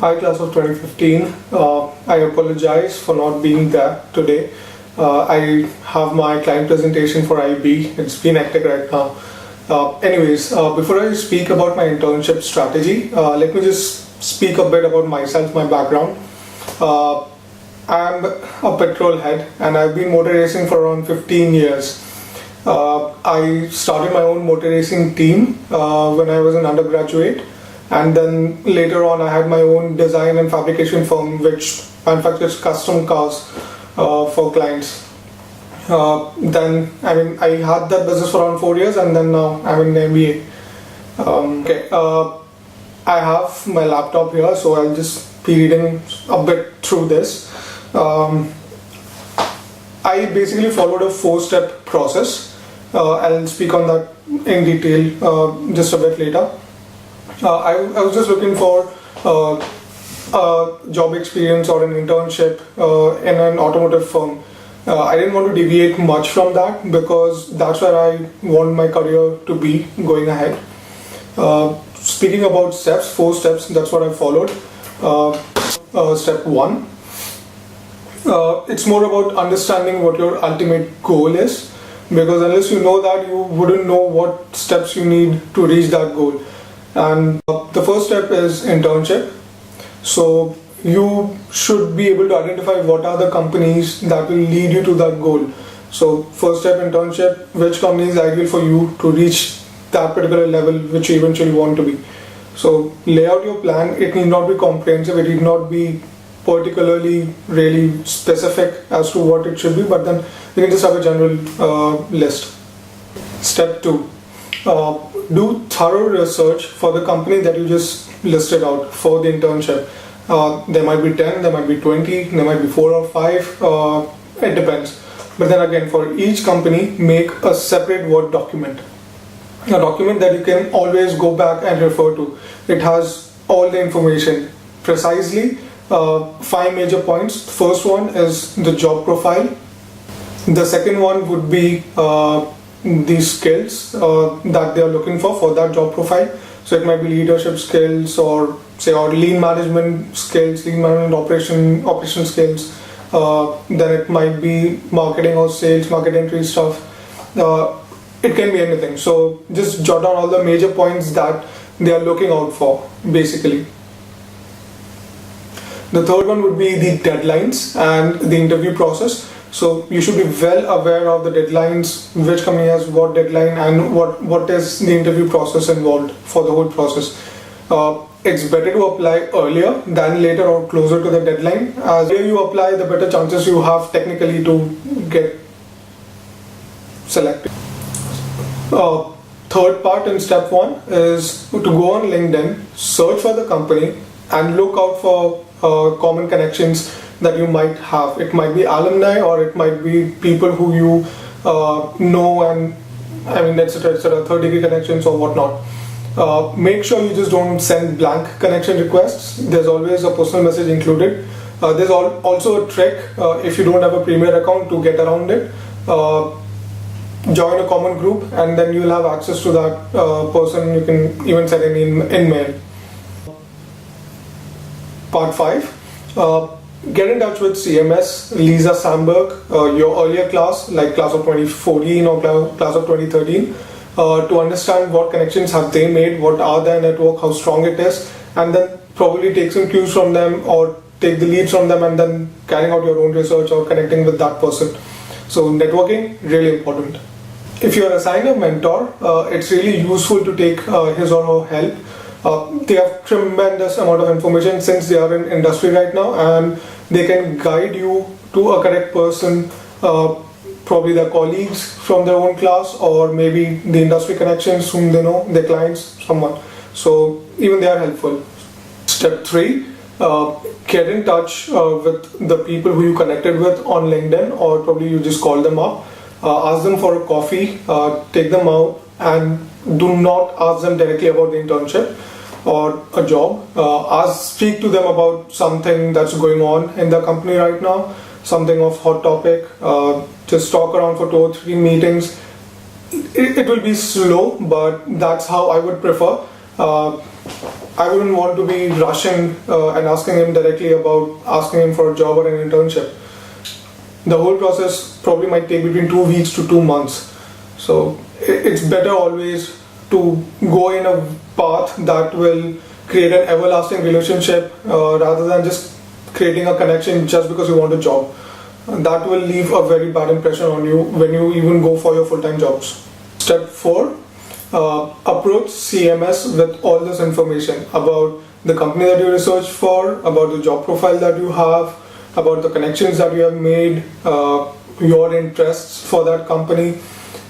Hi class of 2015. I apologize for not being there today. I have my client presentation for IB. It's been hectic right now. Before I speak about my internship strategy, let me just speak a bit about myself, my background. I'm a petrol head and I've been motor racing for around 15 years. I started my own motor racing team when I was an undergraduate. And then later on, I had my own design and fabrication firm, which manufactures custom cars for clients. I had that business for around 4 years, and then now I'm in MBA. I have my laptop here, so I'll just be reading a bit through this. I basically followed a 4-step process. I'll speak on that in detail just a bit later. I was just looking for a job experience or an internship in an automotive firm. I didn't want to deviate much from that because that's where I want my career to be going ahead. Speaking about steps, 4 steps, that's what I followed. Step 1. It's more about understanding what your ultimate goal is, because unless you know that, you wouldn't know what steps you need to reach that goal. And the first step is internship. So you should be able to identify what are the companies that will lead you to that goal. So first step, internship, which company is ideal for you to reach that particular level which you eventually want to be. So lay out your plan. It need not be comprehensive, it need not be particularly really specific as to what it should be, but then you can just have a general list. Step 2. Do thorough research for the company that you just listed out for the internship. There might be 10, there might be 20, there might be 4 or 5, it depends. But then again, for each company, make a separate Word document. A document that you can always go back and refer to. It has all the information precisely. 5 major points. First one is the job profile. The second one would be the skills that they are looking for that job profile. So it might be leadership skills or lean management skills, lean management operation skills. Then it might be marketing or sales, market entry stuff. It can be anything. So just jot down all the major points that they are looking out for, basically. The third one would be the deadlines and the interview process. So you should be well aware of the deadlines, which company has what deadline, and what is the interview process involved for the whole process. It's better to apply earlier than later or closer to the deadline. As the earlier you apply, the better chances you have technically to get selected. Third part in step 1 is to go on LinkedIn, search for the company, and look out for common connections that you might have. It might be alumni, or it might be people who you know, and etc., third-degree connections or whatnot. Make sure you just don't send blank connection requests. There's always a personal message included. There's also a trick if you don't have a Premier account to get around it. Join a common group, and then you'll have access to that person. You can even send an email. Part 5. Get in touch with CMS, Lisa Sandberg, your earlier class, like class of 2014 or class of 2013, to understand what connections have they made, what are their network, how strong it is, and then probably take some cues from them or take the leads from them, and then carrying out your own research or connecting with that person. So networking, really important. If you are assigned a mentor, it's really useful to take his or her help. They have tremendous amount of information since they are in industry right now, and they can guide you to a correct person, probably their colleagues from their own class, or maybe the industry connections whom they know, their clients, someone. So even they are helpful. Step 3, get in touch with the people who you connected with on LinkedIn, or probably you just call them up, ask them for a coffee, take them out, and do not ask them directly about the internship or a job. Speak to them about something that's going on in the company right now, something of hot topic. Just talk around for 2 or 3 meetings. It will be slow, but that's how I would prefer. I wouldn't want to be rushing and asking him directly about asking him for a job or an internship. The whole process probably might take between 2 weeks to 2 months. So it's better always to go in a path that will create an everlasting relationship rather than just creating a connection just because you want a job. That will leave a very bad impression on you when you even go for your full-time jobs. Step 4. Approach CMS with all this information about the company that you researched for, about the job profile that you have, about the connections that you have made, your interests for that company,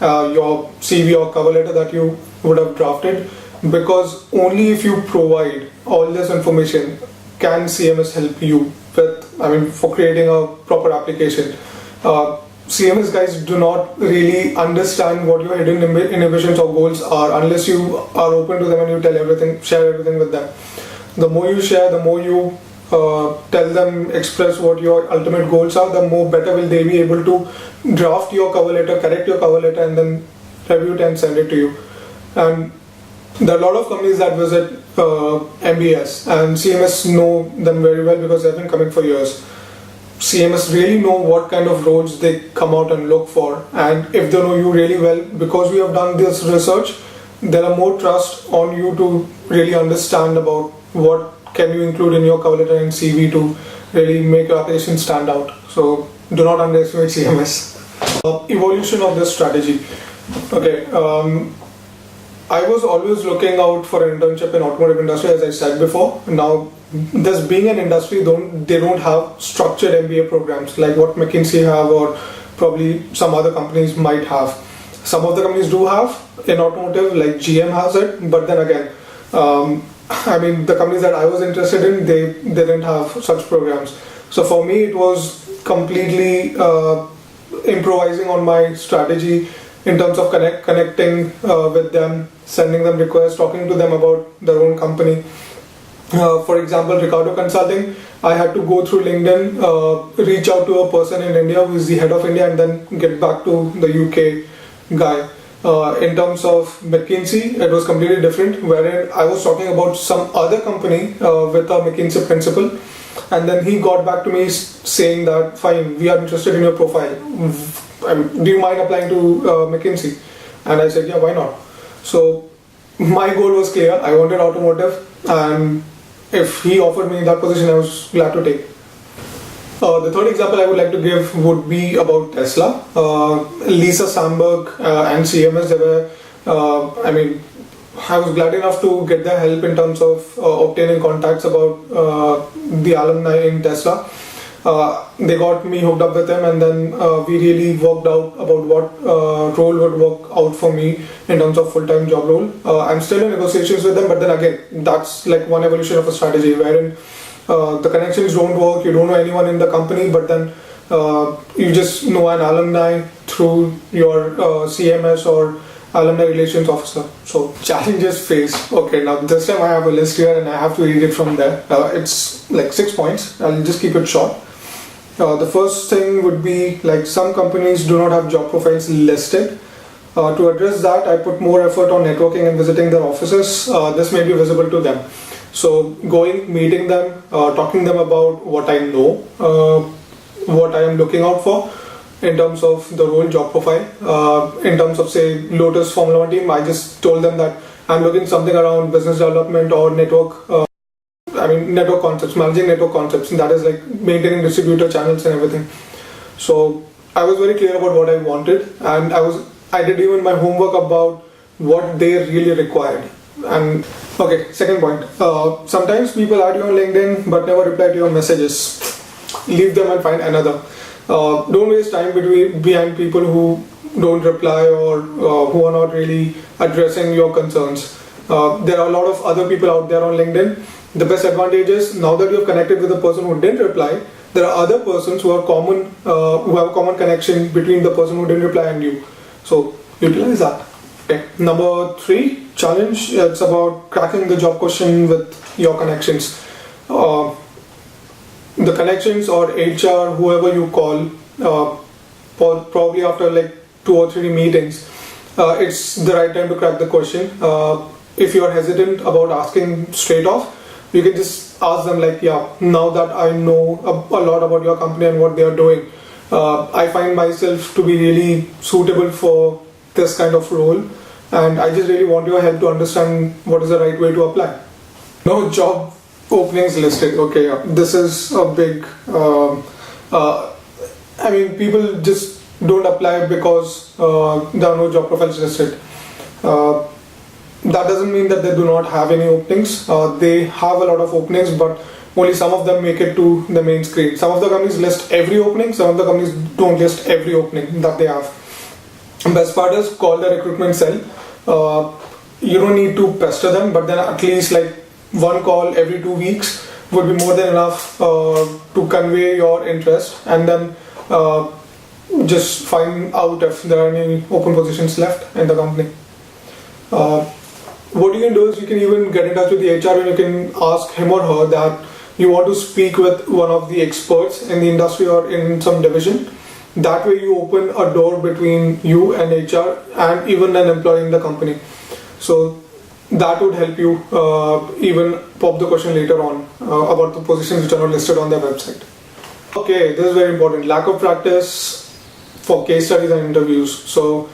your CV or cover letter that you would have drafted, because only if you provide all this information can CMS help you with, for creating a proper application. CMS guys do not really understand what your hidden inhibitions or goals are unless you are open to them and you tell everything, share everything with them. The more you share, the more you tell them, express what your ultimate goals are, the more better will they be able to draft your cover letter, correct your cover letter, and then review it and send it to you. And there are a lot of companies that visit MBS, and CMS know them very well because they've been coming for years. CMS really know what kind of roles they come out and look for, and if they know you really well, because we have done this research, there are more trust on you to really understand about what can you include in your cover letter and CV to really make your application stand out. So do not underestimate CMS. Evolution of this strategy. Okay, I was always looking out for an internship in automotive industry, as I said before. Now, this being an industry, they don't have structured MBA programs like what McKinsey have or probably some other companies might have. Some of the companies do have in automotive, like GM has it, but then again, the companies that I was interested in, they didn't have such programs. So for me, it was completely improvising on my strategy in terms of connecting with them, sending them requests, talking to them about their own company. For example, Ricardo Consulting, I had to go through LinkedIn, reach out to a person in India who is the head of India, and then get back to the UK guy. In terms of McKinsey, it was completely different, wherein I was talking about some other company with a McKinsey principal, and then he got back to me saying that, fine, we are interested in your profile. Do you mind applying to McKinsey? And I said, yeah, why not? So my goal was clear. I wanted automotive, and if he offered me that position, I was glad to take. The third example I would like to give would be about Tesla. Lisa Sandberg and CMS, they were, I was glad enough to get their help in terms of obtaining contacts about the alumni in Tesla. They got me hooked up with them, and then we really worked out about what role would work out for me in terms of full-time job role. I'm still in negotiations with them, but then again, that's like one evolution of a strategy wherein the connections don't work, you don't know anyone in the company, but then you just know an alumni through your CMS or alumni relations officer. So challenges faced. Okay, now this time I have a list here and I have to read it from there. It's like 6 points. I'll just keep it short. The first thing would be like some companies do not have job profiles listed. To address that, I put more effort on networking and visiting their offices. This may be visible to them. So going, meeting them, talking to them about what I know, what I am looking out for in terms of the role job profile. In terms of say Lotus Formula 1 team, I just told them that I'm looking something around business development or network network concepts, managing network concepts, and that is like maintaining distributor channels and everything. So I was very clear about what I wanted, and I did even my homework about what they really required. And okay, second point, sometimes people add you on LinkedIn but never reply to your messages. Leave them and find another. Don't waste time behind people who don't reply or who are not really addressing your concerns. There are a lot of other people out there on LinkedIn. The best advantage is now that you have connected with the person who didn't reply, there are other persons who are common, who have a common connection between the person who didn't reply and you. So utilize that. Okay. Number 3 challenge. It's about cracking the job question with your connections. The connections or HR, whoever you call, probably after like 2 or 3 meetings, it's the right time to crack the question. if you're hesitant about asking straight off, you can just ask them like, yeah, now that I know a lot about your company and what they are doing, I find myself to be really suitable for this kind of role, and I just really want your help to understand what is the right way to apply. No job openings listed. Okay, yeah. This is a big, I mean, people just don't apply because there are no job profiles listed. That doesn't mean that they do not have any openings. They have a lot of openings, but only some of them make it to the main screen. Some of the companies list every opening, some of the companies don't list every opening that they have. Best part is call the recruitment cell. You don't need to pester them, but then at least like one call every 2 weeks would be more than enough to convey your interest, and then just find out if there are any open positions left in the company. What you can do is you can even get in touch with the HR and you can ask him or her that you want to speak with one of the experts in the industry or in some division. That way you open a door between you and HR and even an employee in the company. So that would help you even pop the question later on about the positions which are not listed on their website. Okay, this is very important. Lack of practice for case studies and interviews. So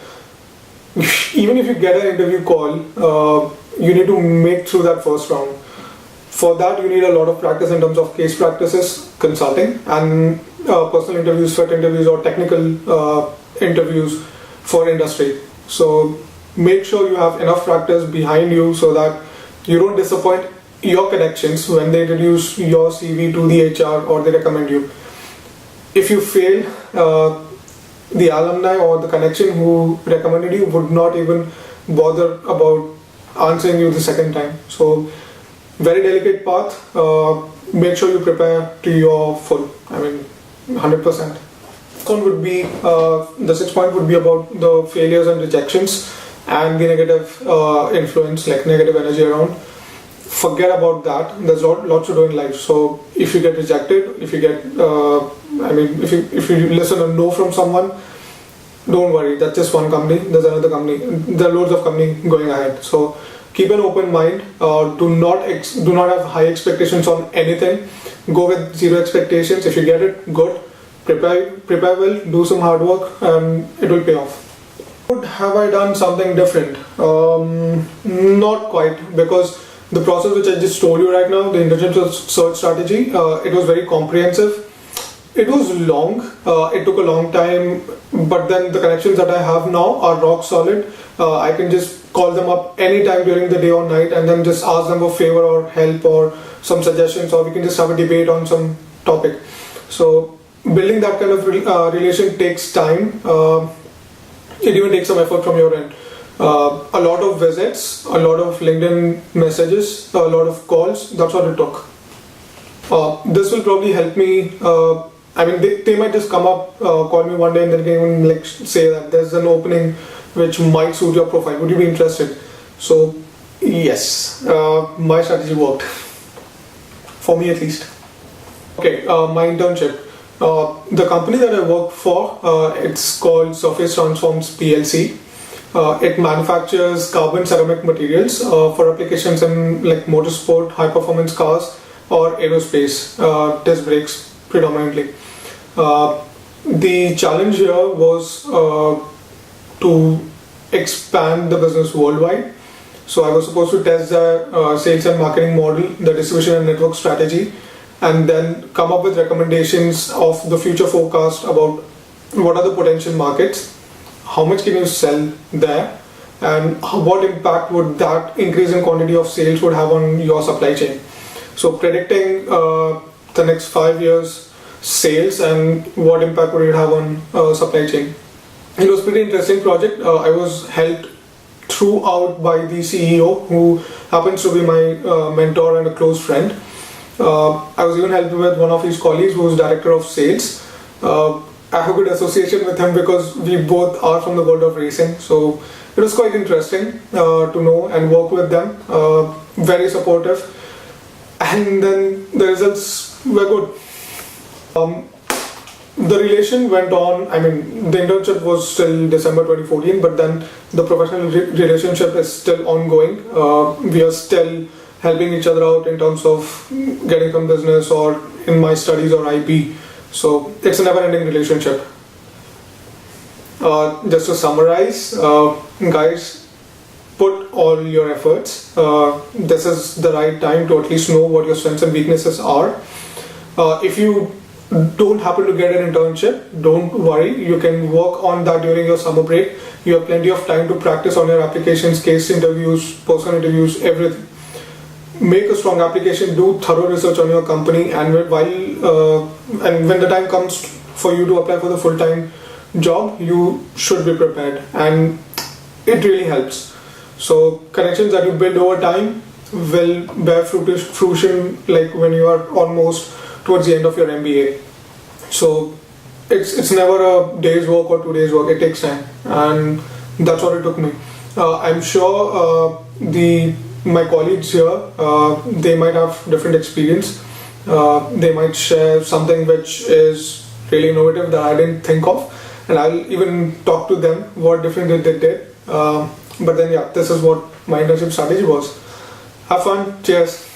even if you get an interview call, you need to make through that first round. For that, you need a lot of practice in terms of case practices, consulting, and personal interviews, fit interviews, or technical interviews for industry. So make sure you have enough practice behind you so that you don't disappoint your connections when they introduce your CV to the HR or they recommend you. If you fail, the alumni or the connection who recommended you would not even bother about answering you the second time. So very delicate path. Make sure you prepare to your full, 100%. One would be, the 6th point would be about the failures and rejections and the negative influence, like negative energy around. Forget about that. There's lots to do in life. So if you get rejected, if you get, if you listen a no from someone, don't worry. That's just one company. There's another company. There are loads of companies going ahead. So keep an open mind. Do not have high expectations on anything. Go with zero expectations. If you get it, good. Prepare well. Do some hard work, and it will pay off. Have I done something different? Not quite, because the process which I just told you right now, the internship search strategy, it was very comprehensive. It was long, it took a long time, but then the connections that I have now are rock solid. I can just call them up anytime during the day or night and then just ask them for favor or help or some suggestions, or we can just have a debate on some topic. So building that kind of relation takes time. It even takes some effort from your end. A lot of visits, a lot of LinkedIn messages, a lot of calls. That's what it took. This will probably help me. They might just come up, call me one day, and then can even say that there's an opening which might suit your profile. Would you be interested? So yes, my strategy worked for me at least. Okay, my internship. The company that I work for, it's called Surface Transforms PLC. It manufactures carbon ceramic materials for applications in motorsport, high performance cars, or aerospace, disc brakes predominantly. The challenge here was to expand the business worldwide. So I was supposed to test the sales and marketing model, the distribution and network strategy, and then come up with recommendations of the future forecast about what are the potential markets, how much can you sell there, and what impact would that increase in quantity of sales would have on your supply chain. So predicting the next 5 years sales and what impact would it have on supply chain. It was a pretty interesting project. I was helped throughout by the CEO, who happens to be my mentor and a close friend. I was even helped with one of his colleagues who is director of sales. I have a good association with him because we both are from the world of racing. So it was quite interesting to know and work with them. Very supportive. And then the results were good. The relation went on. I mean, the internship was still December 2014, but then the professional relationship is still ongoing. We are still helping each other out in terms of getting some business or in my studies or IP. So it's a never-ending relationship. Just to summarize, guys, put all your efforts. This is the right time to at least know what your strengths and weaknesses are. If you don't happen to get an internship, don't worry. You can work on that during your summer break. You have plenty of time to practice on your applications, case interviews, personal interviews, everything. Make a strong application, do thorough research on your company, and when the time comes for you to apply for the full-time job, you should be prepared, and it really helps. So connections that you build over time will bear fruition like when you are almost towards the end of your MBA. So it's never a day's work or 2 days work. It takes time, and that's what it took me. I'm sure my colleagues here, they might have different experience. They might share something which is really innovative that I didn't think of, and I'll even talk to them what different they did. But then yeah, this is what my internship strategy was. Have fun. Cheers.